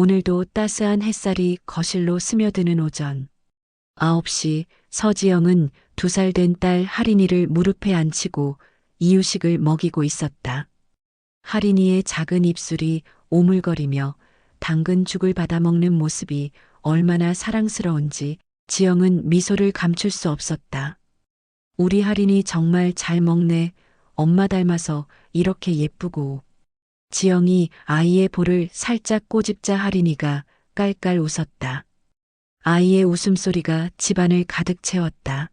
오늘도 따스한 햇살이 거실로 스며드는 오전. 9시 서지영은 2살 된 딸 하린이를 무릎에 앉히고 이유식을 먹이고 있었다. 하린이의 작은 입술이 오물거리며 당근 죽을 받아 먹는 모습이 얼마나 사랑스러운지 지영은 미소를 감출 수 없었다. 우리 하린이 정말 잘 먹네. 엄마 닮아서 이렇게 예쁘고. 지영이 아이의 볼을 살짝 꼬집자 하린이가 깔깔 웃었다. 아이의 웃음소리가 집안을 가득 채웠다.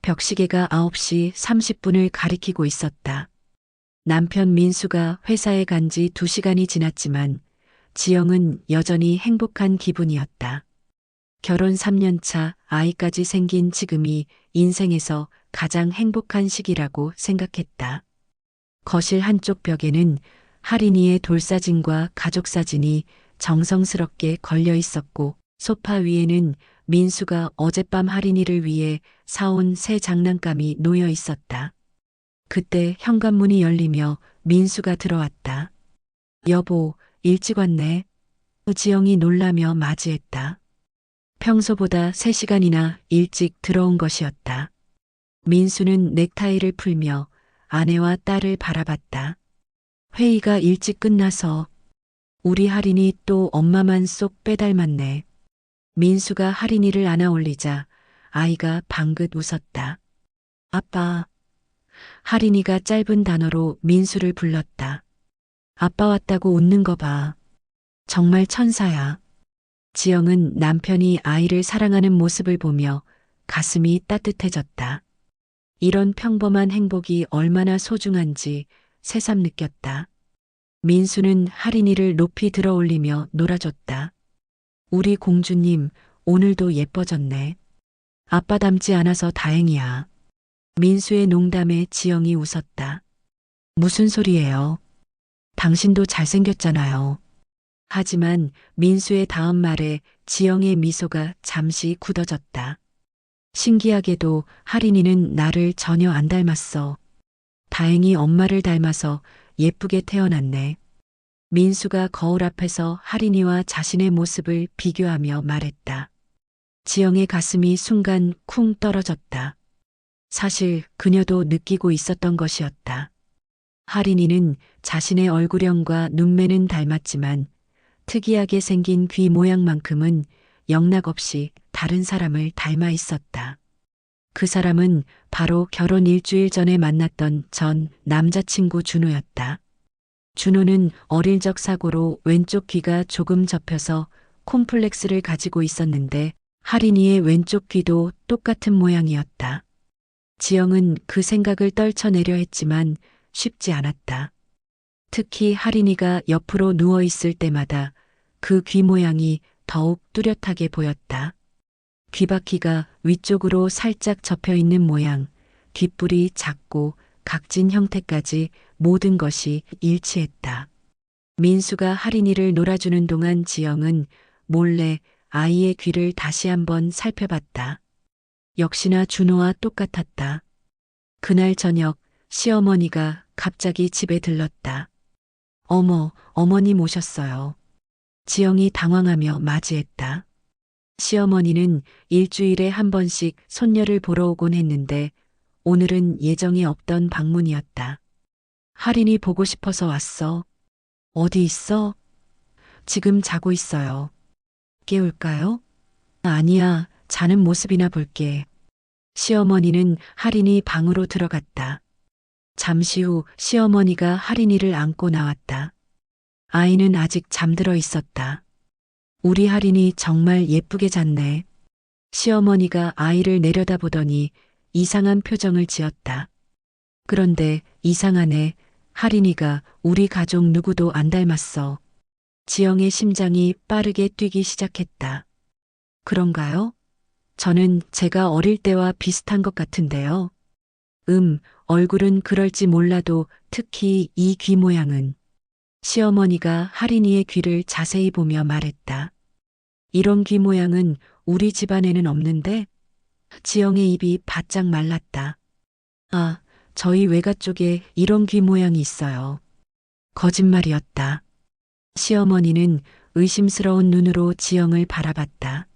벽시계가 9시 30분을 가리키고 있었다. 남편 민수가 회사에 간 지 2시간이 지났지만 지영은 여전히 행복한 기분이었다. 결혼 3년 차 아이까지 생긴 지금이 인생에서 가장 행복한 시기라고 생각했다. 거실 한쪽 벽에는 하린이의 돌사진과 가족사진이 정성스럽게 걸려 있었고 소파 위에는 민수가 어젯밤 하린이를 위해 사온 새 장난감이 놓여 있었다. 그때 현관문이 열리며 민수가 들어왔다. 여보, 일찍 왔네. 지영이 놀라며 맞이했다. 평소보다 3시간이나 일찍 들어온 것이었다. 민수는 넥타이를 풀며 아내와 딸을 바라봤다. 회의가 일찍 끝나서 우리 하린이 또 엄마만 쏙 빼닮았네. 민수가 하린이를 안아 올리자 아이가 방긋 웃었다. 아빠. 하린이가 짧은 단어로 민수를 불렀다. 아빠 왔다고 웃는 거 봐. 정말 천사야. 지영은 남편이 아이를 사랑하는 모습을 보며 가슴이 따뜻해졌다. 이런 평범한 행복이 얼마나 소중한지 새삼 느꼈다. 민수는 하린이를 높이 들어 올리며 놀아줬다. 우리 공주님, 오늘도 예뻐졌네. 아빠 닮지 않아서 다행이야. 민수의 농담에 지영이 웃었다. 무슨 소리예요? 당신도 잘생겼잖아요. 하지만 민수의 다음 말에 지영의 미소가 잠시 굳어졌다. 신기하게도 하린이는 나를 전혀 안 닮았어. 다행히 엄마를 닮아서 예쁘게 태어났네. 민수가 거울 앞에서 하린이와 자신의 모습을 비교하며 말했다. 지영의 가슴이 순간 쿵 떨어졌다. 사실 그녀도 느끼고 있었던 것이었다. 하린이는 자신의 얼굴형과 눈매는 닮았지만 특이하게 생긴 귀 모양만큼은 영락없이 다른 사람을 닮아 있었다. 그 사람은 바로 결혼 일주일 전에 만났던 전 남자친구 준호였다. 준호는 어릴 적 사고로 왼쪽 귀가 조금 접혀서 콤플렉스를 가지고 있었는데 하린이의 왼쪽 귀도 똑같은 모양이었다. 지영은 그 생각을 떨쳐내려 했지만 쉽지 않았다. 특히 하린이가 옆으로 누워 있을 때마다 그 귀 모양이 더욱 뚜렷하게 보였다. 귀바퀴가 위쪽으로 살짝 접혀 있는 모양, 귓불이 작고 각진 형태까지 모든 것이 일치했다. 민수가 하린이를 놀아주는 동안 지영은 몰래 아이의 귀를 다시 한번 살펴봤다. 역시나 준호와 똑같았다. 그날 저녁 시어머니가 갑자기 집에 들렀다. 어머, 어머님 오셨어요. 지영이 당황하며 맞이했다. 시어머니는 일주일에 한 번씩 손녀를 보러 오곤 했는데 오늘은 예정이 없던 방문이었다. 하린이 보고 싶어서 왔어. 어디 있어? 지금 자고 있어요. 깨울까요? 아니야, 자는 모습이나 볼게. 시어머니는 하린이 방으로 들어갔다. 잠시 후 시어머니가 하린이를 안고 나왔다. 아이는 아직 잠들어 있었다. 우리 하린이 정말 예쁘게 잤네. 시어머니가 아이를 내려다보더니 이상한 표정을 지었다. 그런데 이상하네. 하린이가 우리 가족 누구도 안 닮았어. 지영의 심장이 빠르게 뛰기 시작했다. 그런가요? 저는 제가 어릴 때와 비슷한 것 같은데요. 얼굴은 그럴지 몰라도 특히 이 귀 모양은. 시어머니가 하린이의 귀를 자세히 보며 말했다. 이런 귀 모양은 우리 집안에는 없는데? 지영의 입이 바짝 말랐다. 아, 저희 외가 쪽에 이런 귀 모양이 있어요. 거짓말이었다. 시어머니는 의심스러운 눈으로 지영을 바라봤다.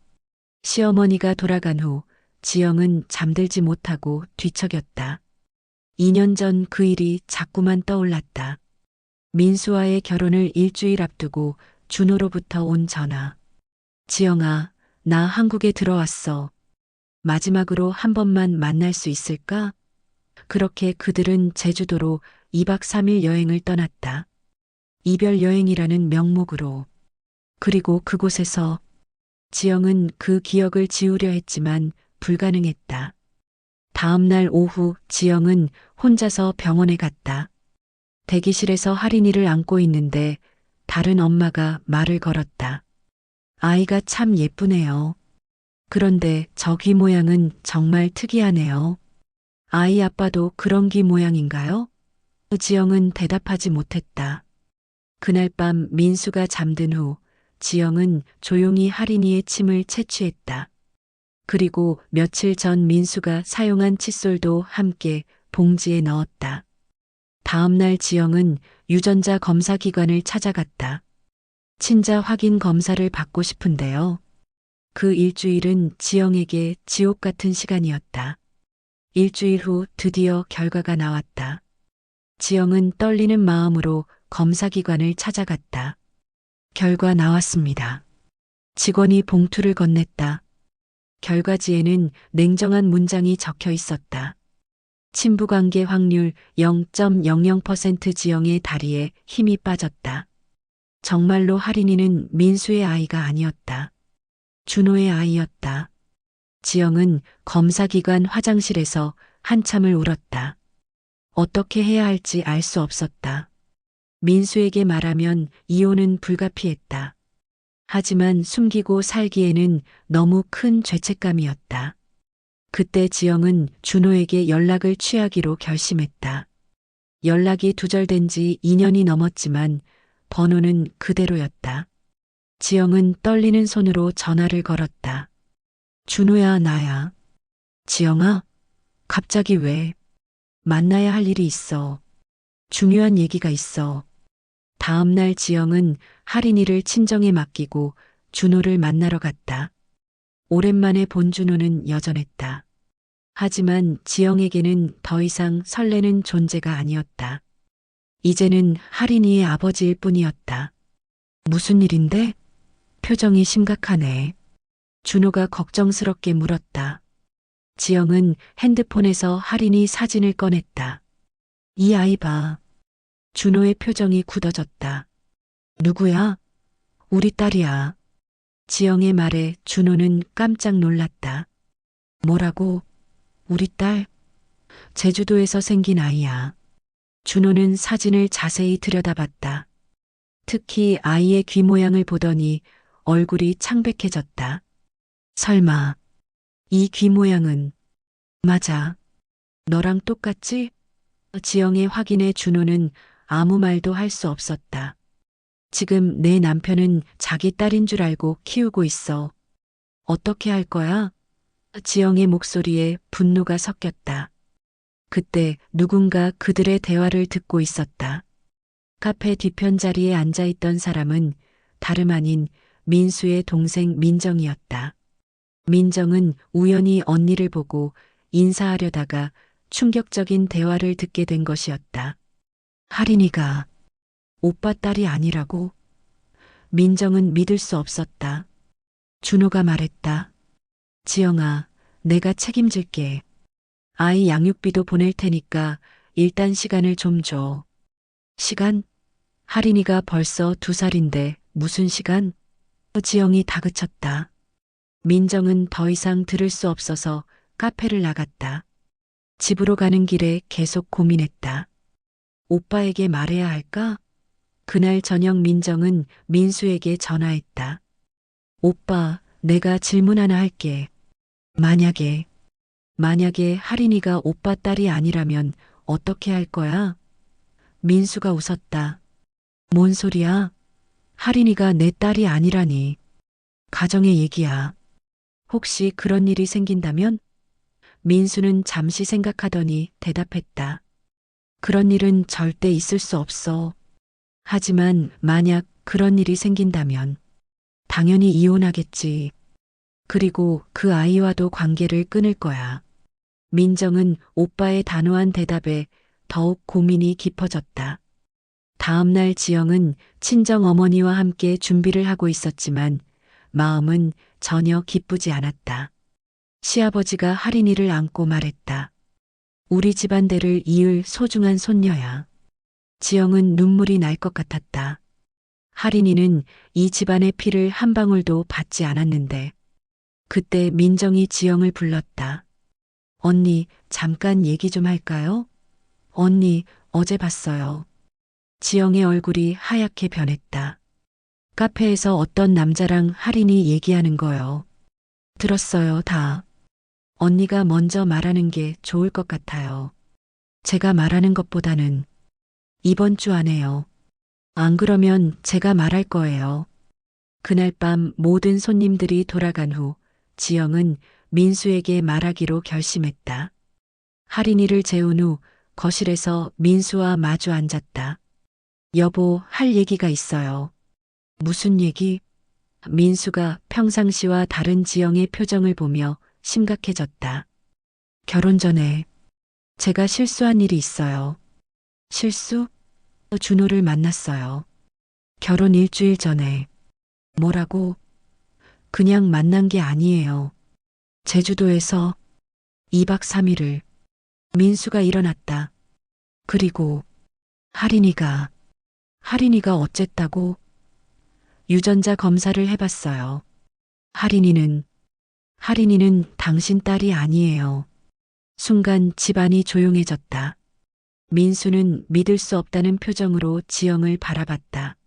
시어머니가 돌아간 후 지영은 잠들지 못하고 뒤척였다. 2년 전 그 일이 자꾸만 떠올랐다. 민수와의 결혼을 일주일 앞두고 준호로부터 온 전화. 지영아, 나 한국에 들어왔어. 마지막으로 한 번만 만날 수 있을까? 그렇게 그들은 제주도로 2박 3일 여행을 떠났다. 이별 여행이라는 명목으로. 그리고 그곳에서 지영은 그 기억을 지우려 했지만 불가능했다. 다음 날 오후 지영은 혼자서 병원에 갔다. 대기실에서 할인이를 안고 있는데 다른 엄마가 말을 걸었다. 아이가 참 예쁘네요. 그런데 저 귀 모양은 정말 특이하네요. 아이 아빠도 그런 귀 모양인가요? 지영은 대답하지 못했다. 그날 밤 민수가 잠든 후 지영은 조용히 할인이의 침을 채취했다. 그리고 며칠 전 민수가 사용한 칫솔도 함께 봉지에 넣었다. 다음 날 지영은 유전자 검사 기관을 찾아갔다. 친자 확인 검사를 받고 싶은데요. 그 일주일은 지영에게 지옥 같은 시간이었다. 일주일 후 드디어 결과가 나왔다. 지영은 떨리는 마음으로 검사기관을 찾아갔다. 결과 나왔습니다. 직원이 봉투를 건넸다. 결과지에는 냉정한 문장이 적혀 있었다. 친부관계 확률 0.00% 지영의 다리에 힘이 빠졌다. 정말로 할인이는 민수의 아이가 아니었다. 준호의 아이였다. 지영은 검사기관 화장실에서 한참을 울었다. 어떻게 해야 할지 알 수 없었다. 민수에게 말하면 이혼은 불가피했다. 하지만 숨기고 살기에는 너무 큰 죄책감이었다. 그때 지영은 준호에게 연락을 취하기로 결심했다. 연락이 두절된 지 2년이 넘었지만 번호는 그대로였다. 지영은 떨리는 손으로 전화를 걸었다. 준호야, 나야. 지영아, 갑자기 왜? 만나야 할 일이 있어. 중요한 얘기가 있어. 다음 날 지영은 할인이를 친정에 맡기고 준호를 만나러 갔다. 오랜만에 본 준호는 여전했다. 하지만 지영에게는 더 이상 설레는 존재가 아니었다. 이제는 할인이의 아버지일 뿐이었다. 무슨 일인데? 표정이 심각하네. 준호가 걱정스럽게 물었다. 지영은 핸드폰에서 할인이 사진을 꺼냈다. 이 아이 봐. 준호의 표정이 굳어졌다. 누구야? 우리 딸이야. 지영의 말에 준호는 깜짝 놀랐다. 뭐라고? 우리 딸? 제주도에서 생긴 아이야. 준호는 사진을 자세히 들여다봤다. 특히 아이의 귀 모양을 보더니 얼굴이 창백해졌다. 설마, 이 귀 모양은? 맞아. 너랑 똑같지? 지영의 확인에 준호는 아무 말도 할 수 없었다. 지금 내 남편은 자기 딸인 줄 알고 키우고 있어. 어떻게 할 거야? 지영의 목소리에 분노가 섞였다. 그때 누군가 그들의 대화를 듣고 있었다. 카페 뒤편 자리에 앉아있던 사람은 다름 아닌 민수의 동생 민정이었다. 민정은 우연히 언니를 보고 인사하려다가 충격적인 대화를 듣게 된 것이었다. 할인이가 오빠 딸이 아니라고? 민정은 믿을 수 없었다. 준호가 말했다. 지영아, 내가 책임질게. 아이 양육비도 보낼 테니까 일단 시간을 좀 줘. 시간? 할인이가 벌써 2살인데 무슨 시간? 지영이 다그쳤다. 민정은 더 이상 들을 수 없어서 카페를 나갔다. 집으로 가는 길에 계속 고민했다. 오빠에게 말해야 할까? 그날 저녁 민정은 민수에게 전화했다. 오빠, 내가 질문 하나 할게. 만약에 할인이가 오빠 딸이 아니라면 어떻게 할 거야? 민수가 웃었다. 뭔 소리야? 할인이가 내 딸이 아니라니. 가정의 얘기야. 혹시 그런 일이 생긴다면? 민수는 잠시 생각하더니 대답했다. 그런 일은 절대 있을 수 없어. 하지만 만약 그런 일이 생긴다면 당연히 이혼하겠지. 그리고 그 아이와도 관계를 끊을 거야. 민정은 오빠의 단호한 대답에 더욱 고민이 깊어졌다. 다음 날 지영은 친정 어머니와 함께 준비를 하고 있었지만 마음은 전혀 기쁘지 않았다. 시아버지가 할인이를 안고 말했다. 우리 집안대를 이을 소중한 손녀야. 지영은 눈물이 날 것 같았다. 할인이는 이 집안의 피를 한 방울도 받지 않았는데 그때 민정이 지영을 불렀다. 언니, 잠깐 얘기 좀 할까요? 언니, 어제 봤어요. 지영의 얼굴이 하얗게 변했다. 카페에서 어떤 남자랑 할인이 얘기하는 거요. 들었어요, 다. 언니가 먼저 말하는 게 좋을 것 같아요. 제가 말하는 것보다는 이번 주 안에요. 안 그러면 제가 말할 거예요. 그날 밤 모든 손님들이 돌아간 후 지영은 민수에게 말하기로 결심했다. 할인이를 재운 후 거실에서 민수와 마주 앉았다. 여보, 할 얘기가 있어요. 무슨 얘기? 민수가 평상시와 다른 지영의 표정을 보며 심각해졌다. 결혼 전에 제가 실수한 일이 있어요. 실수? 준호를 만났어요. 결혼 일주일 전에. 뭐라고? 그냥 만난 게 아니에요. 제주도에서 2박 3일을. 민수가 일어났다. 그리고 할인이가 어쨌다고? 유전자 검사를 해봤어요. 할인이는 당신 딸이 아니에요. 순간 집안이 조용해졌다. 민수는 믿을 수 없다는 표정으로 지영을 바라봤다.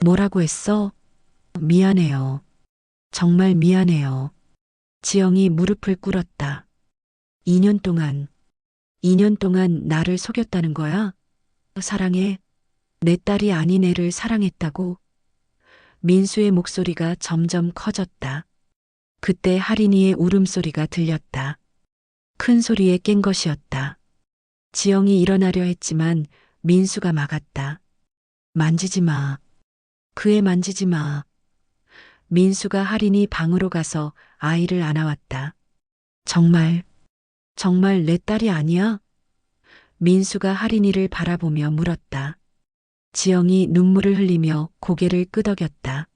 뭐라고 했어? 미안해요. 정말 미안해요. 지영이 무릎을 꿇었다. 2년 동안 나를 속였다는 거야? 사랑해. 내 딸이 아닌 애를 사랑했다고? 민수의 목소리가 점점 커졌다. 그때 할인이의 울음소리가 들렸다. 큰 소리에 깬 것이었다. 지영이 일어나려 했지만 민수가 막았다. 만지지 마. 그 애 만지지 마. 민수가 할인이 방으로 가서 아이를 안아왔다. 정말 내 딸이 아니야? 민수가 할인이를 바라보며 물었다. 지영이 눈물을 흘리며 고개를 끄덕였다.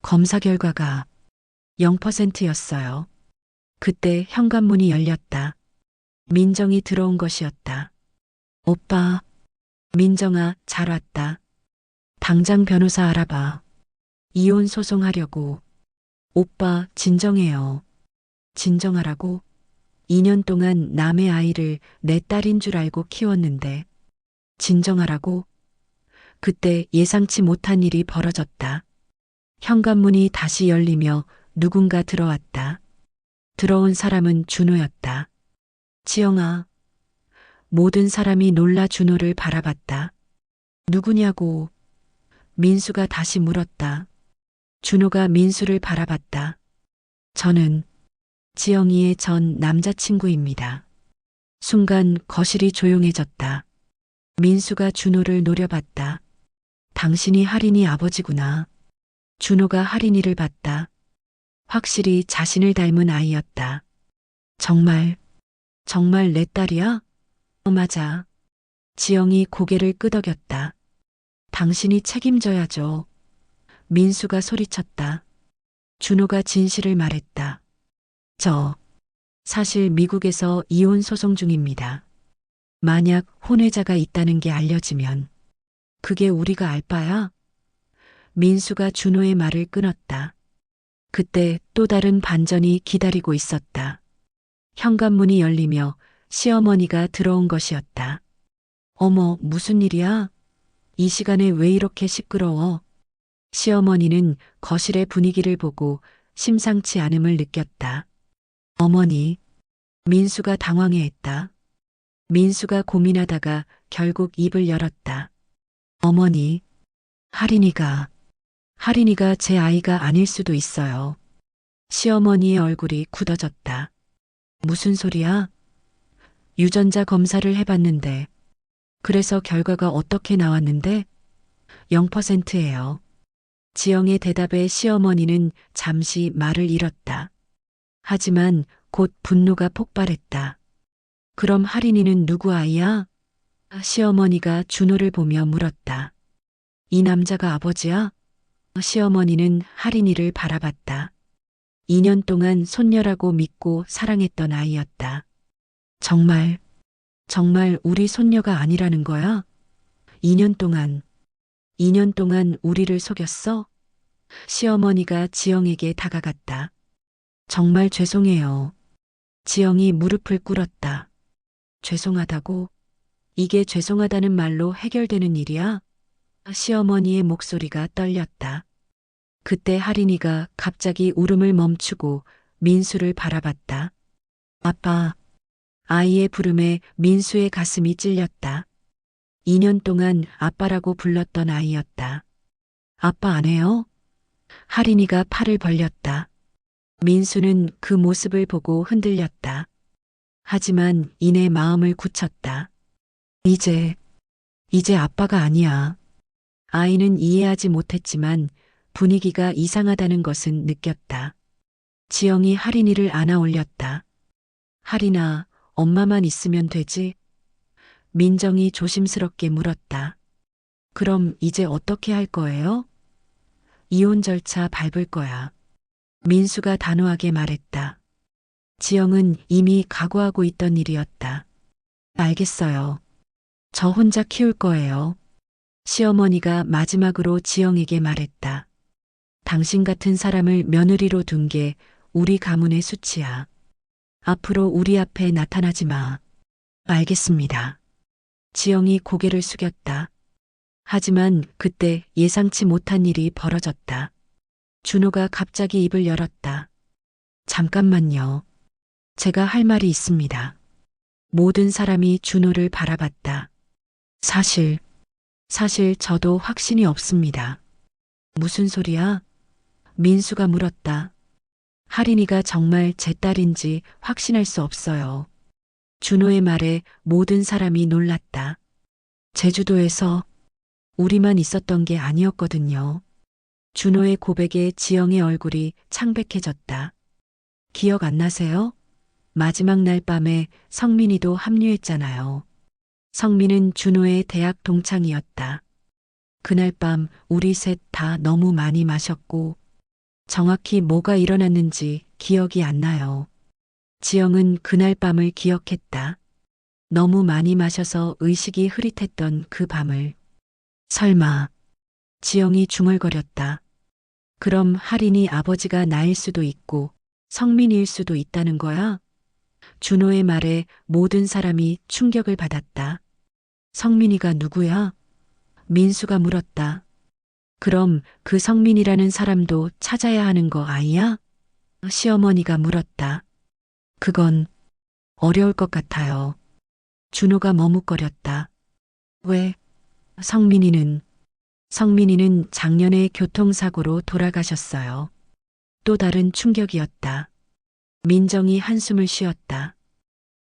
검사 결과가 0%였어요. 그때 현관문이 열렸다. 민정이 들어온 것이었다. 오빠, 민정아, 잘 왔다. 당장 변호사 알아봐. 이혼 소송하려고. 오빠, 진정해요. 진정하라고? 2년 동안 남의 아이를 내 딸인 줄 알고 키웠는데. 진정하라고? 그때 예상치 못한 일이 벌어졌다. 현관문이 다시 열리며 누군가 들어왔다. 들어온 사람은 준호였다. 지영아. 모든 사람이 놀라 준호를 바라봤다. 누구냐고. 민수가 다시 물었다. 준호가 민수를 바라봤다. 저는 지영이의 전 남자친구입니다. 순간 거실이 조용해졌다. 민수가 준호를 노려봤다. 당신이 할인이 아버지구나. 준호가 할인이를 봤다. 확실히 자신을 닮은 아이였다. 정말 내 딸이야? 맞아. 지영이 고개를 끄덕였다. 당신이 책임져야죠. 민수가 소리쳤다. 준호가 진실을 말했다. 저 사실 미국에서 이혼 소송 중입니다. 만약 혼외자가 있다는 게 알려지면 그게 우리가 알 바야? 민수가 준호의 말을 끊었다. 그때 또 다른 반전이 기다리고 있었다. 현관문이 열리며 시어머니가 들어온 것이었다. 어머, 무슨 일이야? 이 시간에 왜 이렇게 시끄러워? 시어머니는 거실의 분위기를 보고 심상치 않음을 느꼈다. 어머니, 민수가 당황해했다. 민수가 고민하다가 결국 입을 열었다. 어머니, 할인이가 제 아이가 아닐 수도 있어요. 시어머니의 얼굴이 굳어졌다. 무슨 소리야? 유전자 검사를 해봤는데, 그래서 결과가 어떻게 나왔는데? 0%예요. 지영의 대답에 시어머니는 잠시 말을 잃었다. 하지만 곧 분노가 폭발했다. 그럼 할인이는 누구 아이야? 시어머니가 준호를 보며 물었다. 이 남자가 아버지야? 시어머니는 할인이를 바라봤다. 2년 동안 손녀라고 믿고 사랑했던 아이였다. 정말 우리 손녀가 아니라는 거야? 2년 동안 2년 동안 우리를 속였어? 시어머니가 지영에게 다가갔다. 정말 죄송해요. 지영이 무릎을 꿇었다. 죄송하다고? 이게 죄송하다는 말로 해결되는 일이야? 시어머니의 목소리가 떨렸다. 그때 할인이가 갑자기 울음을 멈추고 민수를 바라봤다. 아빠. 아이의 부름에 민수의 가슴이 찔렸다. 2년 동안 아빠라고 불렀던 아이였다. 아빠 안 해요? 할인이가 팔을 벌렸다. 민수는 그 모습을 보고 흔들렸다. 하지만 이내 마음을 굳혔다. 이제 아빠가 아니야. 아이는 이해하지 못했지만 분위기가 이상하다는 것은 느꼈다. 지영이 할인이를 안아 올렸다. 할인아, 엄마만 있으면 되지? 민정이 조심스럽게 물었다. 그럼 이제 어떻게 할 거예요? 이혼 절차 밟을 거야. 민수가 단호하게 말했다. 지영은 이미 각오하고 있던 일이었다. 알겠어요. 저 혼자 키울 거예요. 시어머니가 마지막으로 지영에게 말했다. 당신 같은 사람을 며느리로 둔 게 우리 가문의 수치야. 앞으로 우리 앞에 나타나지 마. 알겠습니다. 지영이 고개를 숙였다. 하지만 그때 예상치 못한 일이 벌어졌다. 준호가 갑자기 입을 열었다. 잠깐만요. 제가 할 말이 있습니다. 모든 사람이 준호를 바라봤다. 사실 저도 확신이 없습니다. 무슨 소리야? 민수가 물었다. 할인이가 정말 제 딸인지 확신할 수 없어요. 준호의 말에 모든 사람이 놀랐다. 제주도에서 우리만 있었던 게 아니었거든요. 준호의 고백에 지영의 얼굴이 창백해졌다. 기억 안 나세요? 마지막 날 밤에 성민이도 합류했잖아요. 성민은 준호의 대학 동창이었다. 그날 밤 우리 셋 다 너무 많이 마셨고 정확히 뭐가 일어났는지 기억이 안 나요. 지영은 그날 밤을 기억했다. 너무 많이 마셔서 의식이 흐릿했던 그 밤을. 설마. 지영이 중얼거렸다. 그럼 할인이 아버지가 나일 수도 있고 성민이일 수도 있다는 거야? 준호의 말에 모든 사람이 충격을 받았다. 성민이가 누구야? 민수가 물었다. 그럼 그 성민이라는 사람도 찾아야 하는 거 아니야? 시어머니가 물었다. 그건 어려울 것 같아요. 준호가 머뭇거렸다. 왜? 성민이는 작년에 교통사고로 돌아가셨어요. 또 다른 충격이었다. 민정이 한숨을 쉬었다.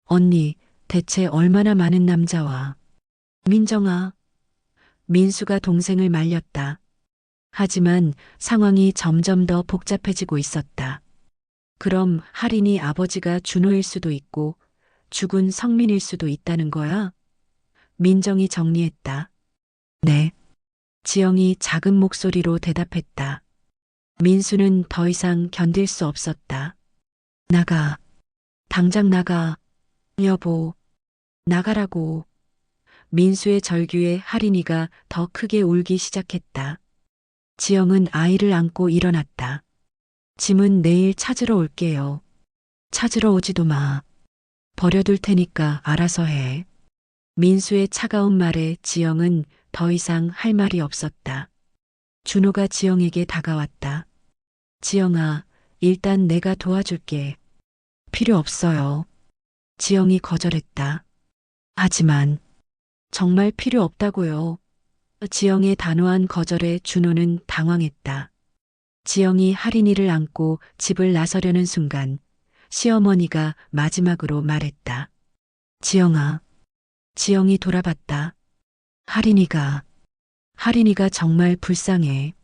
언니, 대체 얼마나 많은 남자와. 민정아. 민수가 동생을 말렸다. 하지만 상황이 점점 더 복잡해지고 있었다. 그럼 할인이 아버지가 준호일 수도 있고 죽은 성민일 수도 있다는 거야? 민정이 정리했다. 네. 지영이 작은 목소리로 대답했다. 민수는 더 이상 견딜 수 없었다. 나가. 당장 나가. 여보. 나가라고. 민수의 절규에 할인이가 더 크게 울기 시작했다. 지영은 아이를 안고 일어났다. 짐은 내일 찾으러 올게요. 찾으러 오지도 마. 버려둘 테니까 알아서 해. 민수의 차가운 말에 지영은 더 이상 할 말이 없었다. 준호가 지영에게 다가왔다. 지영아, 일단 내가 도와줄게. 필요 없어요. 지영이 거절했다. 하지만 정말 필요 없다고요. 지영의 단호한 거절에 준호는 당황했다. 지영이 할인이를 안고 집을 나서려는 순간 시어머니가 마지막으로 말했다. 지영아. 지영이 돌아봤다. 할인이가 정말 불쌍해.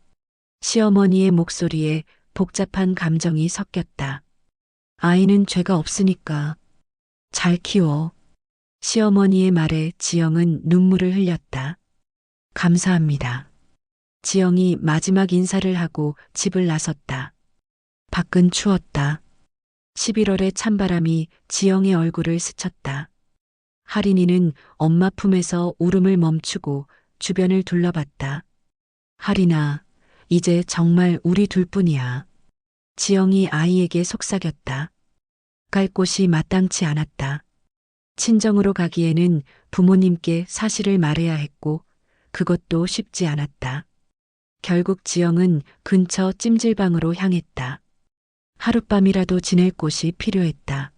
시어머니의 목소리에 복잡한 감정이 섞였다. 아이는 죄가 없으니까 잘 키워. 시어머니의 말에 지영은 눈물을 흘렸다. 감사합니다. 지영이 마지막 인사를 하고 집을 나섰다. 밖은 추웠다. 11월의 찬바람이 지영의 얼굴을 스쳤다. 하린이는 엄마 품에서 울음을 멈추고 주변을 둘러봤다. 하린아, 이제 정말 우리 둘뿐이야. 지영이 아이에게 속삭였다. 갈 곳이 마땅치 않았다. 친정으로 가기에는 부모님께 사실을 말해야 했고 그것도 쉽지 않았다. 결국 지영은 근처 찜질방으로 향했다. 하룻밤이라도 지낼 곳이 필요했다.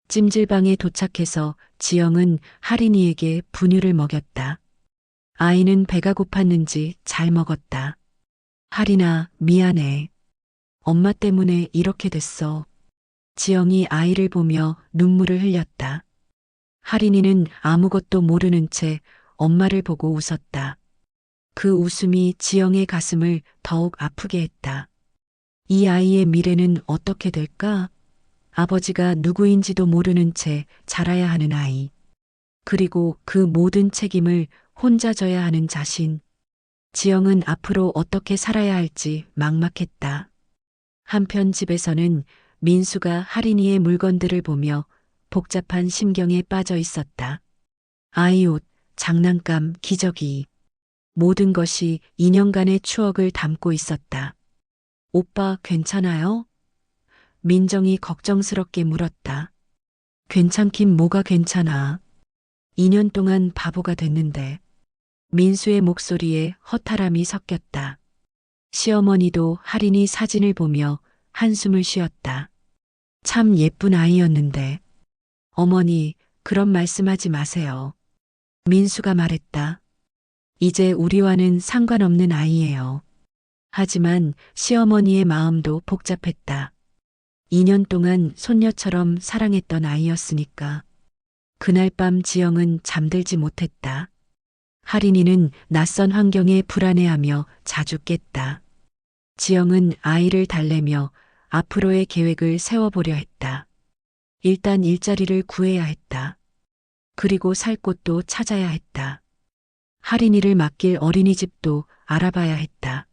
찜질방에 도착해서 지영은 하린이에게 분유를 먹였다. 아이는 배가 고팠는지 잘 먹었다. 하린아, 미안해. 엄마 때문에 이렇게 됐어. 지영이 아이를 보며 눈물을 흘렸다. 하린이는 아무것도 모르는 채 엄마를 보고 웃었다. 그 웃음이 지영의 가슴을 더욱 아프게 했다. 이 아이의 미래는 어떻게 될까? 아버지가 누구인지도 모르는 채 자라야 하는 아이. 그리고 그 모든 책임을 혼자 져야 하는 자신. 지영은 앞으로 어떻게 살아야 할지 막막했다. 한편 집에서는 민수가 하린이의 물건들을 보며 복잡한 심경에 빠져 있었다. 아이 옷, 장난감, 기저귀. 모든 것이 2년간의 추억을 담고 있었다. 오빠 괜찮아요? 민정이 걱정스럽게 물었다. 괜찮긴 뭐가 괜찮아. 2년 동안 바보가 됐는데. 민수의 목소리에 허탈함이 섞였다. 시어머니도 하린이 사진을 보며 한숨을 쉬었다. 참 예쁜 아이였는데. 어머니, 그런 말씀하지 마세요. 민수가 말했다. 이제 우리와는 상관없는 아이예요. 하지만 시어머니의 마음도 복잡했다. 2년 동안 손녀처럼 사랑했던 아이였으니까. 그날 밤 지영은 잠들지 못했다. 하린이는 낯선 환경에 불안해하며 자주 깼다. 지영은 아이를 달래며 앞으로의 계획을 세워보려 했다. 일단 일자리를 구해야 했다. 그리고 살 곳도 찾아야 했다. 하린이를 맡길 어린이집도 알아봐야 했다.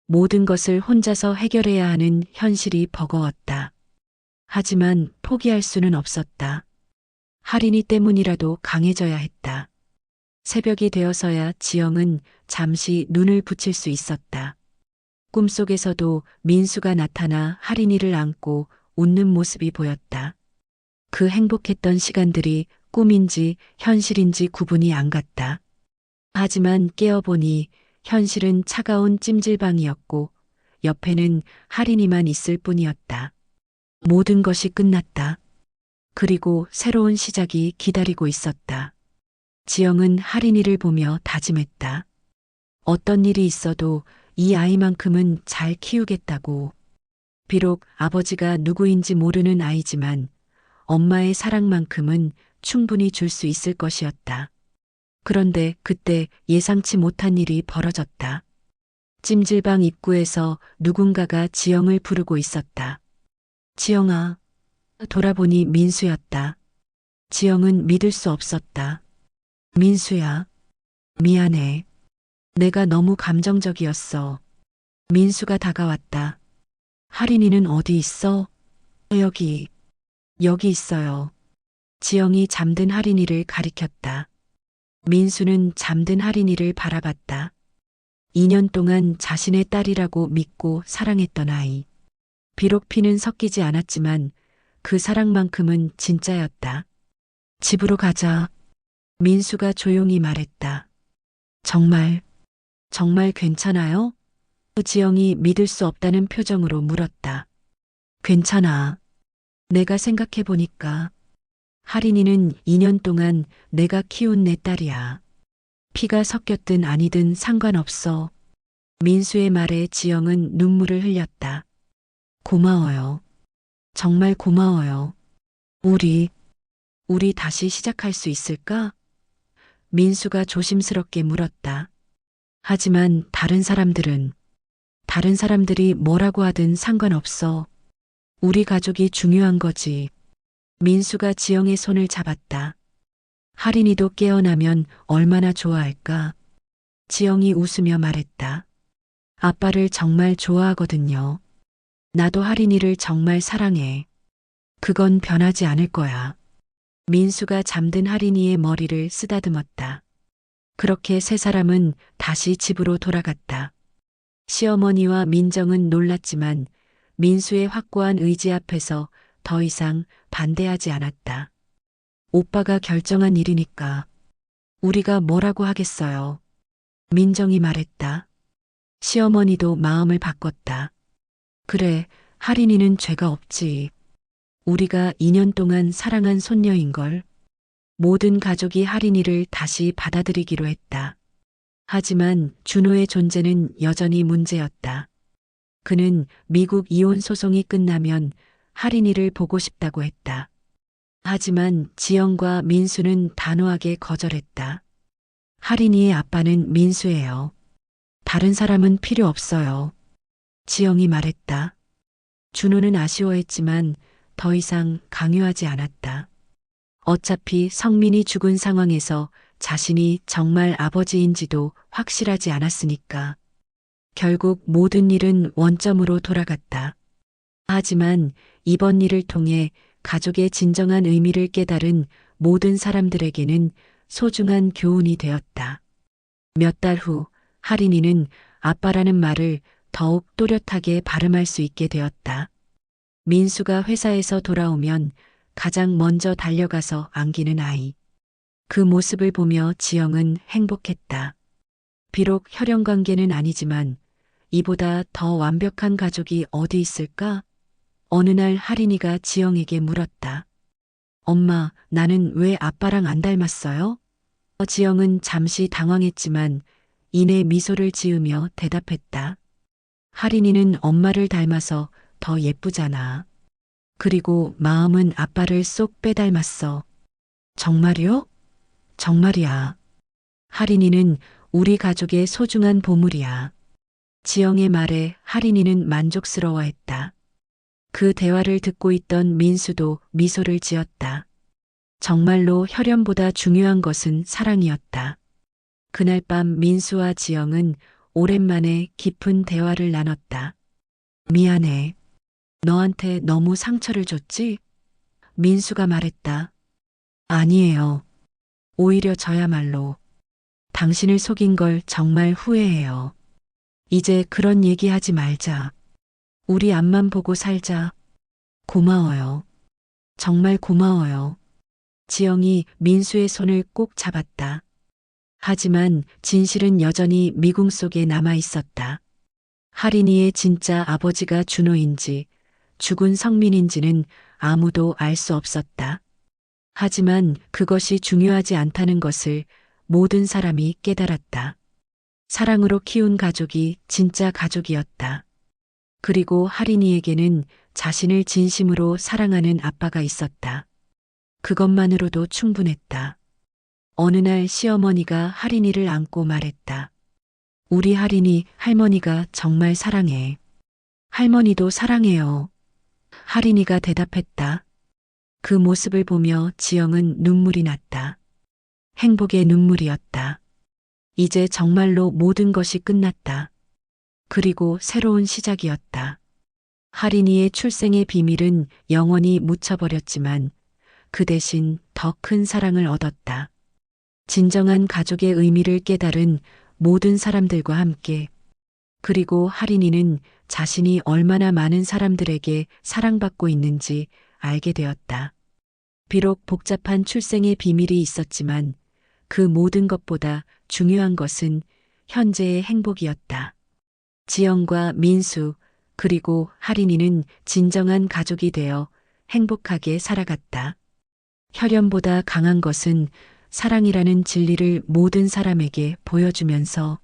모든 것을 혼자서 해결해야 하는 현실이 버거웠다. 하지만 포기할 수는 없었다. 하린이 때문이라도 강해져야 했다. 새벽이 되어서야 지영은 잠시 눈을 붙일 수 있었다. 꿈속에서도 민수가 나타나 하린이를 안고 웃는 모습이 보였다. 그 행복했던 시간들이 꿈인지 현실인지 구분이 안 갔다. 하지만 깨어보니 현실은 차가운 찜질방이었고 옆에는 하린이만 있을 뿐이었다. 모든 것이 끝났다. 그리고 새로운 시작이 기다리고 있었다. 지영은 하린이를 보며 다짐했다. 어떤 일이 있어도 이 아이만큼은 잘 키우겠다고. 비록 아버지가 누구인지 모르는 아이지만 엄마의 사랑만큼은 충분히 줄 수 있을 것이었다. 그런데 그때 예상치 못한 일이 벌어졌다. 찜질방 입구에서 누군가가 지영을 부르고 있었다. 지영아. 돌아보니 민수였다. 지영은 믿을 수 없었다. 민수야. 미안해. 내가 너무 감정적이었어. 민수가 다가왔다. 하린이는 어디 있어? 여기 있어요. 지영이 잠든 하린이를 가리켰다. 민수는 잠든 하린이를 바라봤다. 2년 동안 자신의 딸이라고 믿고 사랑했던 아이. 비록 피는 섞이지 않았지만 그 사랑만큼은 진짜였다. 집으로 가자. 민수가 조용히 말했다. 정말 괜찮아요? 지영이 믿을 수 없다는 표정으로 물었다. 괜찮아. 내가 생각해보니까 하린이는 2년 동안 내가 키운 내 딸이야. 피가 섞였든 아니든 상관없어. 민수의 말에 지영은 눈물을 흘렸다. 고마워요. 정말 고마워요. 우리 다시 시작할 수 있을까? 민수가 조심스럽게 물었다. 하지만 다른 사람들은 다른 사람들이 뭐라고 하든 상관없어. 우리 가족이 중요한 거지. 민수가 지영의 손을 잡았다. 할인이도 깨어나면 얼마나 좋아할까? 지영이 웃으며 말했다. 아빠를 정말 좋아하거든요. 나도 할인이를 정말 사랑해. 그건 변하지 않을 거야. 민수가 잠든 할인이의 머리를 쓰다듬었다. 그렇게 세 사람은 다시 집으로 돌아갔다. 시어머니와 민정은 놀랐지만 민수의 확고한 의지 앞에서 더 이상 반대하지 않았다. 오빠가 결정한 일이니까 우리가 뭐라고 하겠어요. 민정이 말했다. 시어머니도 마음을 바꿨다. 그래, 할인이는 죄가 없지. 우리가 2년 동안 사랑한 손녀인걸. 모든 가족이 할인이를 다시 받아들이기로 했다. 하지만 준호의 존재는 여전히 문제였다. 그는 미국 이혼 소송이 끝나면 할인이를 보고 싶다고 했다. 하지만 지영과 민수는 단호하게 거절했다. 할인이의 아빠는 민수예요. 다른 사람은 필요 없어요. 지영이 말했다. 준호는 아쉬워했지만 더 이상 강요하지 않았다. 어차피 성민이 죽은 상황에서 자신이 정말 아버지인지도 확실하지 않았으니까. 결국 모든 일은 원점으로 돌아갔다. 하지만 이번 일을 통해 가족의 진정한 의미를 깨달은 모든 사람들에게는 소중한 교훈이 되었다. 몇 달 후 할인이는 아빠라는 말을 더욱 또렷하게 발음할 수 있게 되었다. 민수가 회사에서 돌아오면 가장 먼저 달려가서 안기는 아이. 그 모습을 보며 지영은 행복했다. 비록 혈연 관계는 아니지만 이보다 더 완벽한 가족이 어디 있을까? 어느 날 할인이가 지영에게 물었다. 엄마, 나는 왜 아빠랑 안 닮았어요? 지영은 잠시 당황했지만 이내 미소를 지으며 대답했다. 할인이는 엄마를 닮아서 더 예쁘잖아. 그리고 마음은 아빠를 쏙 빼닮았어. 정말요? 정말이야. 할인이는 우리 가족의 소중한 보물이야. 지영의 말에 할인이는 만족스러워했다. 그 대화를 듣고 있던 민수도 미소를 지었다. 정말로 혈연보다 중요한 것은 사랑이었다. 그날 밤 민수와 지영은 오랜만에 깊은 대화를 나눴다. 미안해. 너한테 너무 상처를 줬지? 민수가 말했다. 아니에요. 오히려 저야말로 당신을 속인 걸 정말 후회해요. 이제 그런 얘기하지 말자. 우리 앞만 보고 살자. 고마워요. 정말 고마워요. 지영이 민수의 손을 꼭 잡았다. 하지만 진실은 여전히 미궁 속에 남아 있었다. 할인이의 진짜 아버지가 준호인지 죽은 성민인지는 아무도 알 수 없었다. 하지만 그것이 중요하지 않다는 것을 모든 사람이 깨달았다. 사랑으로 키운 가족이 진짜 가족이었다. 그리고 할인이에게는 자신을 진심으로 사랑하는 아빠가 있었다. 그것만으로도 충분했다. 어느 날 시어머니가 할인이를 안고 말했다. 우리 할인이 할머니가 정말 사랑해. 할머니도 사랑해요. 할인이가 대답했다. 그 모습을 보며 지영은 눈물이 났다. 행복의 눈물이었다. 이제 정말로 모든 것이 끝났다. 그리고 새로운 시작이었다. 할인이의 출생의 비밀은 영원히 묻혀버렸지만 그 대신 더 큰 사랑을 얻었다. 진정한 가족의 의미를 깨달은 모든 사람들과 함께, 그리고 할인이는 자신이 얼마나 많은 사람들에게 사랑받고 있는지 알게 되었다. 비록 복잡한 출생의 비밀이 있었지만 그 모든 것보다 중요한 것은 현재의 행복이었다. 지영과 민수, 그리고 할인이는 진정한 가족이 되어 행복하게 살아갔다. 혈연보다 강한 것은 사랑이라는 진리를 모든 사람에게 보여주면서